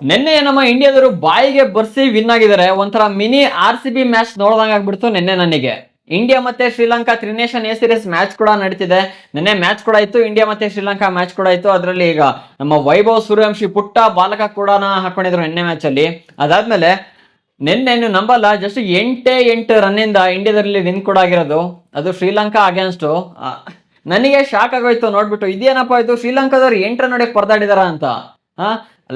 ನಿನ್ನೆ ನಮ್ಮ ಇಂಡಿಯಾದವರು ಬಾಯಿಗೆ ಬರ್ಸಿ ವಿನ್ ಆಗಿದ್ದಾರೆ. ಒಂಥರ ಮಿನಿ RCB ಮ್ಯಾಚ್ ನೋಡ್ದಂಗ್ ಆಗ್ಬಿಡ್ತು ನಿನ್ನೆ ನನಗೆ. ಇಂಡಿಯಾ ಮತ್ತೆ ಶ್ರೀಲಂಕಾ ತ್ರಿನೇಷನ್ ಎ ಸೀರೀಸ್ ಮ್ಯಾಚ್ ಕೂಡ ನಡೀತಿದೆ. ನಿನ್ನೆ ಮ್ಯಾಚ್ ಕೂಡ ಇತ್ತು, ಇಂಡಿಯಾ ಮತ್ತೆ ಶ್ರೀಲಂಕಾ ಮ್ಯಾಚ್ ಕೂಡ ಇತ್ತು. ಅದರಲ್ಲಿ ಈಗ ನಮ್ಮ ವೈಭವ್ ಸೂರ್ಯವಂಶಿ ಪುಟ್ಟ ಬಾಲಕ ಕೂಡ ಹಾಕೊಂಡಿದ್ರು ನಿನ್ನೆ ಮ್ಯಾಚ್ ಅಲ್ಲಿ. ಅದಾದ್ಮೇಲೆ ನಿನ್ನೆ ನೀವು ನಂಬಲ್ಲ, ಜಸ್ಟ್ 8 ರನ್ನಿಂದ ಇಂಡಿಯಾದಲ್ಲಿ ವಿನ್ ಕೂಡ ಆಗಿರೋದು, ಅದು ಶ್ರೀಲಂಕಾ ಅಗೇನ್ಸ್ಟ್. ನನಗೆ ಶಾಕ್ ಆಗೋಯ್ತು ನೋಡ್ಬಿಟ್ಟು, ಇದೇನಪ್ಪ ಇದು ಶ್ರೀಲಂಕಾದವ್ರು 8 ರನ್ ಹೊಡೆಯಕ್ಕೆ ಪರದಾಡಿದಾರ ಅಂತ.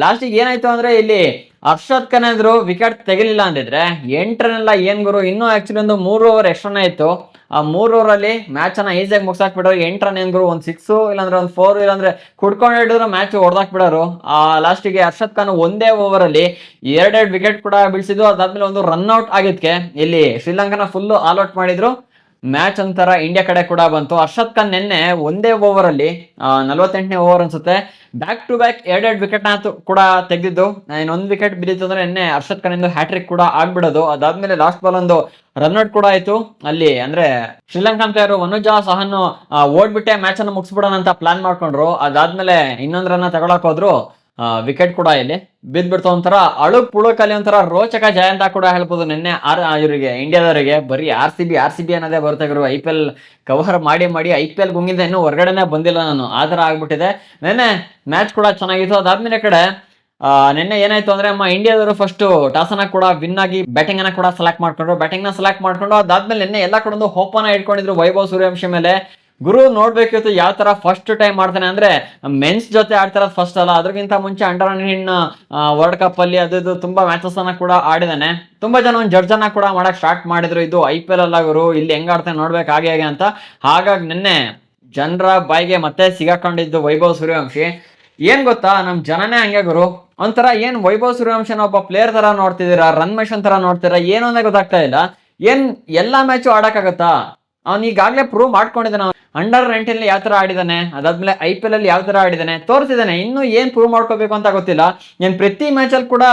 ಲಾಸ್ಟಿಗೆ ಏನಾಯ್ತು ಅಂದ್ರೆ ಇಲ್ಲಿ ಹರ್ಷದ್ ಖಾನ್ ಅಂದ್ರು ವಿಕೆಟ್ ತೆಗಿಲಿಲ್ಲ ಅಂದಿದ್ರೆ 8 ರನ್ ಎಲ್ಲ ಏನ್ ಗುರು, ಇನ್ನೂ ಆಕ್ಚುಲಿ ಒಂದು 3 ಓವರ್ ಎಕ್ಸ್ಟ್ರಾನೇ ಇತ್ತು. ಆ 3 ಓವರಲ್ಲಿ ಮ್ಯಾಚ್ ಅನ್ನ ಈಸಿಯಾಗಿ ಮುಗಿಸಾಕ್ಬಿಡೋರು. 8 ರನ್ ಏನ್ ಗುರು, ಒಂದು 6 ಇಲ್ಲಾಂದ್ರೆ ಒಂದು 4 ಇಲ್ಲಾಂದ್ರೆ ಕುಡ್ಕೊಂಡು ಹಿಡಿದ್ರು ಮ್ಯಾಚ್ ಹೊಡೆದಾಕ್ಬಿಡೋರು. ಲಾಸ್ಟಿಗೆ ಹರ್ಷದ್ ಖಾನ್ ಒಂದೇ ಓವರ್ ಅಲ್ಲಿ 2 ವಿಕೆಟ್ ಕೂಡ ಬೀಳ್ಸಿದ್ರು. ಅದಾದ್ಮೇಲೆ ಒಂದು ರನ್ಔಟ್ ಆಗಿದ್ಕೆ ಇಲ್ಲಿ ಶ್ರೀಲಂಕಾನ ಫುಲ್ ಆಲ್ ಔಟ್ ಮಾಡಿದ್ರು. ಮ್ಯಾಚ್ ಒಂಥರ ಇಂಡಿಯಾ ಕಡೆ ಕೂಡ ಬಂತು. ಹರ್ಷದ್ ಖಾನ್ ನಿನ್ನೆ ಒಂದೇ ಓವರ್ ಅಲ್ಲಿ 48ನೇ ಓವರ್ ಅನ್ಸುತ್ತೆ, ಬ್ಯಾಕ್ ಟು ಬ್ಯಾಕ್ 2 ವಿಕೆಟ್ ಕೂಡ ತೆಗೆದಿದ್ದು. ಇನ್ನೊಂದು ವಿಕೆಟ್ ಬಿದ್ದಿತ್ತು ಅಂದ್ರೆ ನಿನ್ನೆ ಹರ್ಷದ್ ಖಾನ್ ಇಂದು ಹ್ಯಾಟ್ರಿಕ್ ಕೂಡ ಆಗ್ಬಿಡೋದು. ಅದಾದ್ಮೇಲೆ ಲಾಸ್ಟ್ ಬಾಲ್ ಒಂದು ರನ್ಔಟ್ ಕೂಡ ಆಯ್ತು ಅಲ್ಲಿ. ಅಂದ್ರೆ ಶ್ರೀಲಂಕಾ ಪ್ಲೇಯರ್ ವನುಜಾ ಸಹನ್ ಓಡ್ಬಿಟ್ಟೆ ಮ್ಯಾಚ್ ಅನ್ನು ಮುಗಿಸ್ಬಿಡೋಣ ಅಂತ ಪ್ಲಾನ್ ಮಾಡ್ಕೊಂಡ್ರು. ಅದಾದ್ಮೇಲೆ ಇನ್ನೊಂದ್ ರನ್ನ ತಗೊಳಕ್ ಹೋದ್ರು, ವಿಕೆಟ್ ಕೂಡ ಇಲ್ಲಿ ಬಿದ್ಬಿಡ್ತು. ಒಂಥರ ಅಳುಕ್ ಪುಳುಕಲ್ಲಿ ಒಂಥರ ರೋಚಕ ಜಯ ಅಂತ ಕೂಡ ಹೇಳ್ಬೋದು ನಿನ್ನೆ ಇವರಿಗೆ ಇಂಡಿಯಾದವರಿಗೆ. ಬರೀ RCB ಅನ್ನೋದೇ ಬರ್ತಾ ಇದ್ರು. IPL ಕವರ್ ಮಾಡಿ IPL ಗುಂಗಿಂದ ಇನ್ನೂ ಹೊರಗಡೆನೆ ಬಂದಿಲ್ಲ ನಾನು, ಆ ಥರ ಆಗ್ಬಿಟ್ಟಿದೆ. ನಿನ್ನೆ ಮ್ಯಾಚ್ ಕೂಡ ಚೆನ್ನಾಗಿತ್ತು. ಅದಾದ್ಮೇಲೆ ಕಡೆ ನಿನ್ನೆ ಏನಾಯ್ತು ಅಂದ್ರೆ ನಮ್ಮ ಇಂಡಿಯಾದವರು ಫಸ್ಟ್ ಟಾಸ್ ಅನ್ನ ಕೂಡ ವಿನ್ ಆಗಿ ಬ್ಯಾಟಿಂಗ್ ಅನ್ನ ಕೂಡ ಸೆಲೆಕ್ಟ್ ಮಾಡ್ಕೊಂಡು ಅದಾದ್ಮೇಲೆ ನಿನ್ನೆ ಎಲ್ಲ ಕೂಡ ಒಂದು ಹೋಪ್ ಅನ್ನ ಇಟ್ಕೊಂಡಿದ್ರು ವೈಭವ್ ಸೂರ್ಯವಂಶಿ ಮೇಲೆ. ಗುರು ನೋಡ್ಬೇಕಿತ್ತು ಯಾವ ತರ ಫಸ್ಟ್ ಟೈಮ್ ಮಾಡ್ತಾನೆ ಅಂದ್ರೆ, ಮೆನ್ಸ್ ಜೊತೆ ಆಡ್ತಾರ ಫಸ್ಟ್ ಅಲ್ಲ, ಅದ್ರಗಿಂತ ಮುಂಚೆ ಅಂಡರ್-19 ವರ್ಲ್ಡ್ ಕಪ್ ಅಲ್ಲಿ ಅದು ತುಂಬಾ ಮ್ಯಾಚಸ್ ಅನ್ನ ಕೂಡ ಆಡಿದಾನೆ. ತುಂಬಾ ಜನ ಒಂದು ಜಡ್ಜ್ ಅನ್ನ ಕೂಡ ಮಾಡಕ್ ಸ್ಟಾರ್ಟ್ ಮಾಡಿದ್ರು, ಇದು IPL ಅಲ್ಲ ಗುರು, ಇಲ್ಲಿ ಹೆಂಗ್ ಆಡ್ತಾನೆ ನೋಡ್ಬೇಕು ಹಾಗೆ ಅಂತ. ಹಾಗಾಗಿ ನಿನ್ನೆ ಜನರ ಬಾಯಿಗೆ ಮತ್ತೆ ಸಿಗಾಕೊಂಡಿದ್ದು ವೈಭವ್ ಸೂರ್ಯವಂಶಿ. ಏನ್ ಗೊತ್ತಾ, ನಮ್ ಜನನೇ ಹಂಗೆ ಗುರು. ಒಂಥರ ಏನ್ ವೈಭವ್ ಸೂರ್ಯವಂಶಿನ ಒಬ್ಬ ಪ್ಲೇಯರ್ ತರ ನೋಡ್ತಿದ್ದೀರಾ, ರನ್ ಮೆಷನ್ ತರ ನೋಡ್ತೀರಾ, ಏನು ಅಂತ ಗೊತ್ತಾಗ್ತಾ ಇಲ್ಲ. ಏನ್ ಎಲ್ಲಾ ಮ್ಯಾಚು ಆಡಕ್ಕಾಗತ್ತಾ? ಅವ್ನು ಈಗಾಗಲೇ ಪ್ರೂವ್ ಮಾಡ್ಕೊಂಡಿದ್ದಾನೆ. ಅಂಡರ್-19 ಯಾವ ತರ ಆಡಿದಾನೆ, ಅದಾದ್ಮೇಲೆ IPL ಅಲ್ಲಿ ಯಾವ ತರ ಆಡಿದಾನೆ ತೋರಿಸಿದಾನೆ. ಇನ್ನು ಏನ್ ಪ್ರೂವ್ ಮಾಡ್ಕೋಬೇಕು ಅಂತ ಗೊತ್ತಿಲ್ಲ. ಏನ್ ಪ್ರತಿ ಮ್ಯಾಚ್ ಅಲ್ಲಿ ಕೂಡ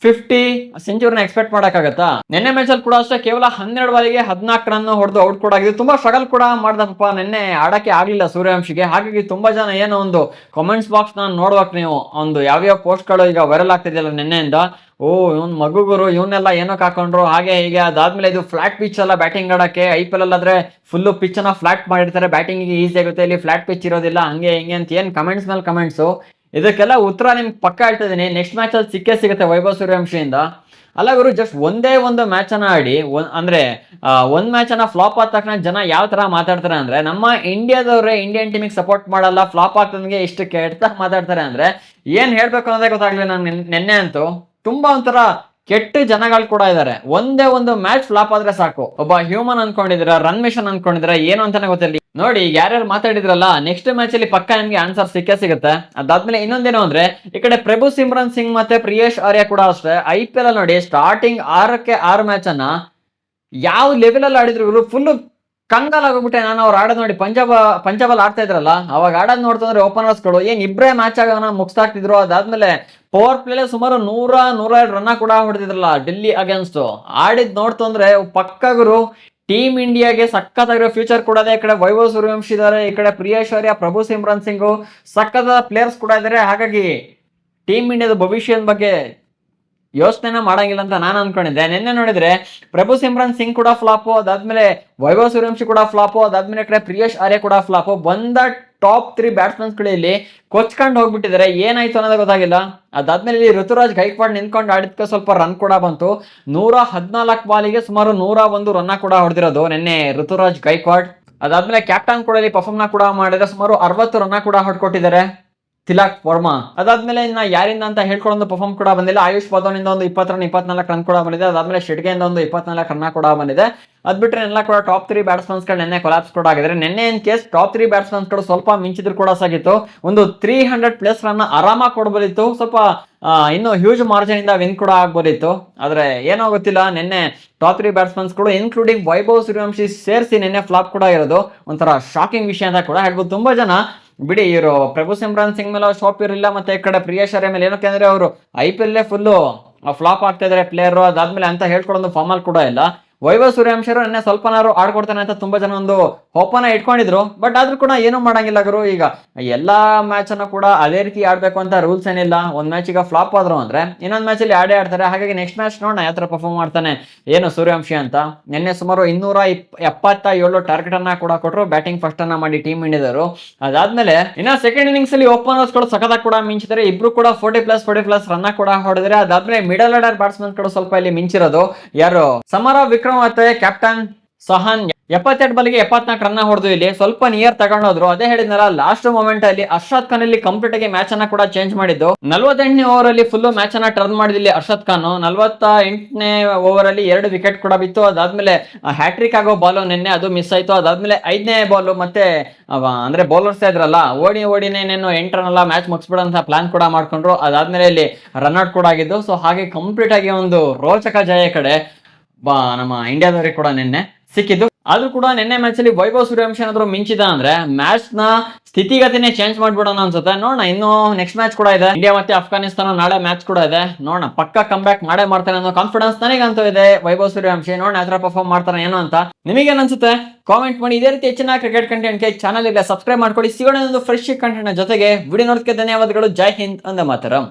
50 ಸೆಂಚುರಿನ ಎಕ್ಸ್ಪೆಕ್ಟ್ ಮಾಡಕ್ಕಾಗತ್ತಾ? ನಿನ್ನೆ ಮ್ಯಾಚ್ ಅಲ್ಲಿ ಕೂಡ ಅಷ್ಟೇ ಕೇವಲ 12 ಬಾಲಿಗೆ 14 ರನ್ ಹೊಡೆದು ಔಟ್ ಕೂಡ ಆಗಿದೆ. ತುಂಬಾ ಸ್ಟ್ರಗಲ್ ಕೂಡ ಮಾಡ್ದಪ್ಪ ನಿನ್ನೆ, ಆಡಕ್ಕೆ ಆಗ್ಲಿಲ್ಲ ಸೂರ್ಯವಂಶಿಗೆ. ಹಾಗಾಗಿ ತುಂಬಾ ಜನ ಏನೋ ಒಂದು ಕಾಮೆಂಟ್ಸ್ ಬಾಕ್ಸ್ ನ ನೋಡ್ಬೇಕು ನೀವು, ಒಂದು ಯಾವ್ಯಾವ ಪೋಸ್ಟ್ ಗಳು ಈಗ ವೈರಲ್ ಆಗ್ತಿದೆಯಲ್ಲ ನಿನ್ನೆಯಿಂದ, ಇವ್ನ್ ಮಗುಗುರು ಇವನ್ನೆಲ್ಲ ಏನಕ್ಕೆ ಹಾಕೊಂಡ್ರು ಹಾಗೆ ಹೀಗೆ. ಅದಾದ್ಮೇಲೆ ಇದು ಫ್ಲಾಟ್ ಪಿಚ್ ಅಲ್ಲ ಬ್ಯಾಟಿಂಗ್ ಆಡಕ್ಕೆ, IPL ಅಲ್ಲಾದ್ರೆ ಫುಲ್ ಪಿಚ್ ಅನ್ನ ಫ್ಲಾಟ್ ಮಾಡಿರ್ತಾರೆ, ಬ್ಯಾಟಿಂಗ್ ಈಸಿ ಆಗುತ್ತೆ, ಇಲ್ಲಿ ಫ್ಲಾಟ್ ಪಿಚ್ ಇರೋದಿಲ್ಲ, ಹಂಗೆ ಹಿಂಗೆ ಅಂತ ಏನ್ ಕಮೆಂಟ್ಸ್ ಮೇಲೆ ಕಮೆಂಟ್ಸ್. ಇದಕ್ಕೆಲ್ಲ ಉತ್ತರ ನಿಮ್ಗೆ ಪಕ್ಕ ಹೇಳ್ತಿದ್ದೀನಿ, ನೆಕ್ಸ್ಟ್ ಮ್ಯಾಚ್ ಅಲ್ಲಿ ಸಿಗುತ್ತೆ ವೈಭವ್ ಸೂರ್ಯವಂಶಿಯಿಂದ. ಅಲ್ಲ ಗುರು, ಜಸ್ಟ್ ಒಂದೇ ಒಂದು ಮ್ಯಾಚ್ ಅನ್ನ ಆಡಿ ಅಂದ್ರೆ ಒಂದ್ ಮ್ಯಾಚ್ ಅನ್ನ ಫ್ಲಾಪ್ ಆದ ತಕ್ಷಣ ಜನ ಯಾವ ತರ ಮಾತಾಡ್ತಾರೆ ಅಂದ್ರೆ, ನಮ್ಮ ಇಂಡಿಯಾದವ್ರೆ ಇಂಡಿಯನ್ ಟೀಮಿಗೆ ಸಪೋರ್ಟ್ ಮಾಡಲ್ಲ, ಫ್ಲಾಪ್ ಆಗ್ತದಂಗೆ ಇಷ್ಟು ಕೆಟ್ಟ ಮಾತಾಡ್ತಾರೆ ಅಂದ್ರೆ ಏನ್ ಹೇಳ್ಬೇಕು ಅನ್ನೋದೇ ಗೊತ್ತಾಗ್ಲಿಲ್ಲ ನಂಗೆ. ನಿನ್ನೆ ಅಂತೂ ತುಂಬಾ ಒಂಥರ ಕೆಟ್ಟ ಜನಗಳು ಕೂಡ ಇದಾರೆ. ಒಂದೇ ಒಂದು ಮ್ಯಾಚ್ ಫ್ಲಾಪ್ ಆದ್ರೆ ಸಾಕು, ಒಬ್ಬ ಹ್ಯೂಮನ್ ಅನ್ಕೊಂಡಿದ್ರ, ರನ್ ಮಿಷನ್ ಅನ್ಕೊಂಡಿದ್ರ, ಏನು ಅಂತಾನೆ ಗೊತ್ತಿಲ್ಲ. ನೋಡಿ ಯಾರ್ಯಾರು ಮಾತಾಡಿದ್ರಲ್ಲ, ನೆಕ್ಸ್ಟ್ ಮ್ಯಾಚ್ ಅಲ್ಲಿ ಪಕ್ಕ ನಿಮ್ಗೆ ಆನ್ಸರ್ ಸಿಗುತ್ತೆ. ಅದಾದ್ಮೇಲೆ ಇನ್ನೊಂದೇನು ಅಂದ್ರೆ, ಈ ಕಡೆ ಪ್ರಭು ಸಿಮ್ರನ್ ಸಿಂಗ್ ಮತ್ತೆ ಪ್ರಿಯೇಶ್ ಆರ್ಯ ಕೂಡ ಅಷ್ಟೇ IPL ಅಲ್ಲಿ ನೋಡಿ ಸ್ಟಾರ್ಟಿಂಗ್ 6 ಮ್ಯಾಚ್ ಅನ್ನ ಯಾವ ಲೆವೆಲ್ ಅಲ್ಲಿ ಆಡಿದ್ರು ಫುಲ್ ಕಂಗಾಲ್ ಆಗೋಗ್ಬಿಟ್ಟೆ ನಾನು. ಅವ್ರು ಆಡೋದ್ ನೋಡಿ ಪಂಜಾಬ್ ಆಡ್ತಾ ಇದ್ರಲ್ಲ, ಅವಾಗ ಆಡೋದ್ ನೋಡ್ತಂದ್ರೆ ಓಪನರ್ಸ್ ಗಳು ಏನ್ ಇಬ್ರೇ ಮ್ಯಾಚ್ ಆಗೋನ ಮುಗಿಸ್ತಾಕ್ತಿದ್ರು. ಅದಾದ್ಮೇಲೆ ಪವರ್ ಪ್ಲೇಲೆ ಸುಮಾರು 100-102 ರನ್ ಕೂಡ ಹೊಡೆದಿದ್ರಲ್ಲ ಡೆಲ್ಲಿ ಅಗೇನ್ಸ್ಟ್. ಆಡಿದ್ ನೋಡ್ತಂದ್ರೆ ಪಕ್ಕಗರು ಟೀಮ್ ಇಂಡಿಯಾಗೆ ಸಖತ್ತಾಗಿರೋ ಫ್ಯೂಚರ್ ಕೂಡ ಇದೆ. ಈ ಕಡೆ ವೈಭವ್ ಸೂರ್ಯವಂಶಿ ಇದಾರೆ, ಈ ಕಡೆ ಪ್ರಿಯೇಶ್ ಆರ್ಯ, ಪ್ರಭು ಸಿಮ್ರನ್ ಸಿಂಗ್, ಸಖತ್ತಾದ ಪ್ಲೇಯರ್ಸ್ ಕೂಡ ಇದಾರೆ. ಹಾಗಾಗಿ ಟೀಮ್ ಇಂಡಿಯಾದ ಭವಿಷ್ಯದ ಬಗ್ಗೆ ಯೋಚನೆ ಮಾಡಂಗಿಲ್ಲ ಅಂತ ನಾನು ಅನ್ಕೊಂಡಿದ್ದೆ. ನಿನ್ನೆ ನೋಡಿದ್ರೆ ಪ್ರಭು ಸಿಮ್ರನ್ ಸಿಂಗ್ ಕೂಡ ಫ್ಲಾಪು, ಅದಾದ್ಮೇಲೆ ವೈಭವ್ ಸೂರ್ಯವಂಶಿ ಕೂಡ ಫ್ಲಾಪು, ಅದಾದ್ಮೇಲೆ ಕಡೆ ಪ್ರಿಯೇಶ್ ಆರ್ಯ ಕೂಡ ಫ್ಲಾಪು. ಬಂದ ಟಾಪ್ 3 ಬ್ಯಾಟ್ಸ್ಮನ್ಸ್ ಗಳು ಇಲ್ಲಿ ಕೊಚ್ಕೊಂಡು ಹೋಗ್ಬಿಟ್ಟಿದ್ದಾರೆ, ಏನಾಯ್ತು ಅನ್ನೋದೇ ಗೊತ್ತಾಗಿಲ್ಲ. ಅದಾದ್ಮೇಲೆ ಇಲ್ಲಿ ಋತುರಾಜ್ ಗೈಕ್ವಾಡ್ ನಿಂತ್ಕೊಂಡು ಆಡಿದ್ಕೆ ಸ್ವಲ್ಪ ರನ್ ಕೂಡ ಬಂತು. 114 ಬಾಲಿಗೆ ಸುಮಾರು 101 ರನ್ ಕೂಡ ಹೊಡೆದಿರೋದು ನಿನ್ನೆ ಋತುರಾಜ್ ಗೈಕ್ವಾಡ್. ಅದಾದ್ಮೇಲೆ ಕ್ಯಾಪ್ಟನ್ ಕೂಡ ಇಲ್ಲಿ ಪರ್ಫಾರ್ಮ್ ಕೂಡ ಮಾಡಿದ್ರೆ ಸುಮಾರು 60 ರನ್ ಕೂಡ ಹೊಡ್ಕೊಟ್ಟಿದ್ದಾರೆ ತಿಲಕ್ ವರ್ಮಾ. ಅದಾದ್ಮೇಲೆ ಇನ್ನ ಯಾರಿಂದ ಅಂತ ಹೇಳ್ಕೊಳ್ಳೋ ಪರ್ಫಾರ್ಮ್ ಕೂಡ ಬಂದಿಲ್ಲ. ಆಯುಷ್ ಬಾದೋನಿಂದ ಒಂದು 20 ರನ್ 24 ರನ್ ಕೂಡ ಬಂದಿದೆ. ಅದಾದ್ಮೇಲೆ ಶೆಡ್ಗೆಯಿಂದ ಒಂದು 24 ರನ್ ಕೂಡ ಬಂದಿದೆ. ಅದ್ಬಿಟ್ರೆ ಎಲ್ಲ ಕೂಡ ಟಾಪ್ 3 ಬ್ಯಾಟ್ಸ್ಮನ್ಸ್ ಗಳು ನಿನ್ನೆ ಕೊಲಾಪ್ಸ್ ಕೂಡ ಆಗಿದ್ರೆ. ನಿನ್ನೆ ಇನ್ ಕೇಸ್ ಟಾಪ್ 3 ಬ್ಯಾಟ್ಸ್ಮನ್ಸ್ ಗಳು ಸ್ವಲ್ಪ ಮಿಂಚಿದ್ರು ಕೂಡ ಸಾಗಿತ್ತು, ಒಂದು 300+ ರನ್ ಆರಾಮಾಗಿ ಕೊಡ್ಬೋದಿತ್ತು. ಸ್ವಲ್ಪ ಇನ್ನು ಹ್ಯೂಜ್ ಮಾರ್ಜಿನ್ ಇಂದ ವಿನ್ ಕೂಡ ಆಗ್ಬೋದಿತ್ತು. ಆದ್ರೆ ಏನೋ ಗೊತ್ತಿಲ್ಲ, ನಿನ್ನೆ ಟಾಪ್ 3 ಬ್ಯಾಟ್ಸ್ಮನ್ಸ್ ಗಳು ಇನ್ಕ್ಲೂಡಿಂಗ್ ವೈಭವ್ ಸೂರ್ಯವಂಶಿ ಸೇರಿಸಿ ನಿನ್ನೆ ಫ್ಲಾಪ್ ಕೂಡ ಇರೋದು ಒಂಥರ ಶಾಕಿಂಗ್ ವಿಷಯ ಅಂತ ಕೂಡ ಹೇಳ್ಬೋದು. ತುಂಬಾ ಜನ ಬಿಡಿ ಇವರು ಪ್ರಭು ಸಿಮ್ರನ್ ಸಿಂಗ್ ಮೇಲೆ ಶಾಪ್ ಇರಲಿಲ್ಲ, ಮತ್ತೆ ಈ ಕಡೆ ಪ್ರಿಯೇಶ್ ಆರ್ಯ ಮೇಲೆ ಏನಕ್ಕೆ ಅಂದ್ರೆ ಅವರು IPL ಫುಲ್ಲು ಫ್ಲಾಪ್ ಆಗ್ತಾ ಇದಾರೆ ಪ್ಲೇಯರ್, ಅದಾದ್ಮೇಲೆ ಅಂತ ಹೇಳ್ಕೊಳ್ಳೋ ಫಾರ್ಮಲ್ ಕೂಡ ಇಲ್ಲ. ವೈಭವ್ ಸೂರ್ಯವಂಶಿ ಅವರು ನಿನ್ನೆ ಸ್ವಲ್ಪನಾರು ಆಡ್ಕೊಡ್ತಾನೆ ಅಂತ ತುಂಬಾ ಜನ ಒಂದು ಹೋಪನ ಇಟ್ಕೊಂಡಿದ್ರು. ಬಟ್ ಆದ್ರೂ ಕೂಡ ಏನು ಮಾಡಂಗಿಲ್ಲ ಗುರು. ಈಗ ಎಲ್ಲಾ ಮ್ಯಾಚ್ ಅನ್ನು ಕೂಡ ಅದೇ ರೀತಿ ಆಡ್ಬೇಕು ಅಂತ ರೂಲ್ಸ್ ಏನಿಲ್ಲ. ಒಂದ್ ಮ್ಯಾಚ್ ಈಗ ಫ್ಲಾಪ್ ಆದ್ರು ಅಂದ್ರೆ ಇನ್ನೊಂದ್ ಮ್ಯಾಚ್ ಅಲ್ಲಿ ಆಡ್ತಾರೆ. ಹಾಗಾಗಿ ನೆಕ್ಸ್ಟ್ ಮ್ಯಾಚ್ ನೋಡೋಣ ಯಾವ ತರ ಪರ್ಫಾರ್ಮ್ ಮಾಡ್ತಾನೆ ಏನು ಸೂರ್ಯವಂಶಿ ಅಂತ. ನಿನ್ನೆ ಸುಮಾರು 277 ಟಾರ್ಗೆಟ್ ಅನ್ನ ಕೂಡ ಕೊಟ್ಟರು. ಬ್ಯಾಟಿಂಗ್ ಫಸ್ಟ್ ಅನ್ನ ಮಾಡಿ ಟೀಮ್ ಇಂಡಿಯಾದವರು. ಅದಾದ್ಮೇಲೆ ಇನ್ನ ಸೆಕೆಂಡ್ ಇನ್ನಿಂಗ್ಸ್ ಅಲ್ಲಿ ಓಪನರ್ಸ್ ಕೂಡ ಸಖತ್ತಾಗಿ ಕೂಡ ಮಿಂಚಿದ್ದಾರೆ. ಇಬ್ರು ಕೂಡ 40+ ರನ್ ಕೂಡ ಹೊಡೆದ್ರೆ. ಅದಾದ್ಮೇಲೆ ಮಿಡಲ್ ಆರ್ಡರ್ ಬ್ಯಾಟ್ಸ್ಮನ್ ಕೂಡ ಸ್ವಲ್ಪ ಇಲ್ಲಿ ಮಿಂಚಿರೋದು ಯಾರು ಸಮರ ವಿಕ್ರಮ್ ಮತ್ತೆ ಕ್ಯಾಪ್ಟನ್ ಸಹನ್ 72 ಬಾಲ್ಗೆ 74 ರನ್ ಹೊಡೆದು ಇಲ್ಲಿ ಸ್ವಲ್ಪ ನಿಯರ್ ತಗೊಂಡೋದ್ರು. ಅದೇ ಹೇಳಿದ್ನಲ್ಲ, ಲಾಸ್ಟ್ ಮೂಮೆಂಟ್ ಅಲ್ಲಿ ಅರ್ಷದ್ ಖಾನ್ ಇಲ್ಲಿ ಕಂಪ್ಲೀಟ್ ಆಗಿ ಮ್ಯಾಚ್ ಅನ್ನ ಕೂಡ ಚೇಂಜ್ ಮಾಡಿದ್ದು. 48ನೇ ಓವರ್ ಅಲ್ಲಿ ಫುಲ್ ಮ್ಯಾಚ್ ಅನ್ನ ಟರ್ನ್ ಮಾಡಿದಿಲ್ಲಿ ಅರ್ಷದ್ ಖಾನ್. 48ನೇ ಓವರ್ ಅಲ್ಲಿ 2 ವಿಕೆಟ್ ಕೂಡ ಬಿತ್ತು. ಅದಾದ್ಮೇಲೆ ಹ್ಯಾಟ್ರಿಕ್ ಆಗೋ ಬಾಲ್ ನಿನ್ನೆ ಅದು ಮಿಸ್ ಆಯ್ತು. ಅದಾದ್ಮೇಲೆ 5ನೇ ಬಾಲ್ ಮತ್ತೆ ಅಂದ್ರೆ ಬೌಲರ್ಸ್ ಇದ್ರಲ್ಲ, ಓಡಿನೇ 8 ರನ್ ಅಲ್ಲ ಮ್ಯಾಚ್ ಮುಗಿಸ್ಬಿಡಂತ ಪ್ಲಾನ್ ಕೂಡ ಮಾಡ್ಕೊಂಡ್ರು. ಅದಾದ್ಮೇಲೆ ಇಲ್ಲಿ ರನ್ಔಟ್ ಕೂಡ ಆಗಿದ್ದು. ಸೊ ಹಾಗೆ ಕಂಪ್ಲೀಟ್ ಆಗಿ ಒಂದು ರೋಚಕ ಜಯ ಕಡೆ ನಮ್ಮ ಇಂಡಿಯಾದವರಿಗೆ ಕೂಡ ನಿನ್ನೆ ಸಿಕ್ಕಿದ್ದು. ಆದ್ರೂ ಕೂಡ ನಿನ್ನೆ ಮ್ಯಾಚ್ ಅಲ್ಲಿ ವೈಭವ್ ಸೂರ್ಯವಂಶಿ ಏನಾದ್ರು ಮಿಂಚಿದ ಅಂದ್ರೆ ಮ್ಯಾಚ್ ನ ಸ್ಥಿತಿಗತಿನೇ ಚೇಂಜ್ ಮಾಡ್ಬಿಡೋಣ ಅನ್ಸುತ್ತೆ. ನೋಡೋಣ, ಇನ್ನು ನೆಕ್ಸ್ಟ್ ಮ್ಯಾಚ್ ಕೂಡ ಇದೆ. ಇಂಡಿಯಾ ಮತ್ತೆ ಅಫ್ಘಾನಿಸ್ತಾನ ನಾಳೆ ಮ್ಯಾಚ್ ಕೂಡ ಇದೆ. ನೋಡೋಣ, ಪಕ್ಕ ಕಮ್ ಬ್ಯಾಕ್ ಮಾಡೇ ಮಾಡ್ತಾನೆ ಅನ್ನೋ ಕಾನ್ಫಿಡೆನ್ಸ್ ನನಗಂತೂ ಇದೆ ವೈಭವ್ ಸೂರ್ಯವಂಶಿ. ನೋಡೋಣ ಯಾವ ತರ ಪರ್ಫಾರ್ಮ್ ಮಾಡ್ತಾನೆ ಏನು ಅಂತ. ನಿಮಗೇನ್ ಅನ್ಸುತ್ತೆ ಕಾಮೆಂಟ್ ಮಾಡಿ. ಇದೇ ರೀತಿ ಹೆಚ್ಚಿನ ಕ್ರಿಕೆಟ್ ಕಂಟೆಂಟ್ ಚಾನಲ್ ಸಬ್ಸ್ಕ್ರೈಬ್ ಮಾಡ್ಕೊಳ್ಳಿ. ಸಿಗೋಣ ಒಂದು ಫ್ರೆಶ್ ಕಂಟೆಂಟ್ ಜೊತೆಗೆ. ವಿಡಿಯೋ ನೋಡೋದಕ್ಕೆ ಧನ್ಯವಾದಗಳು. ಜೈ ಹಿಂದ್, ಒಂದೇ ಮಾತರಂ.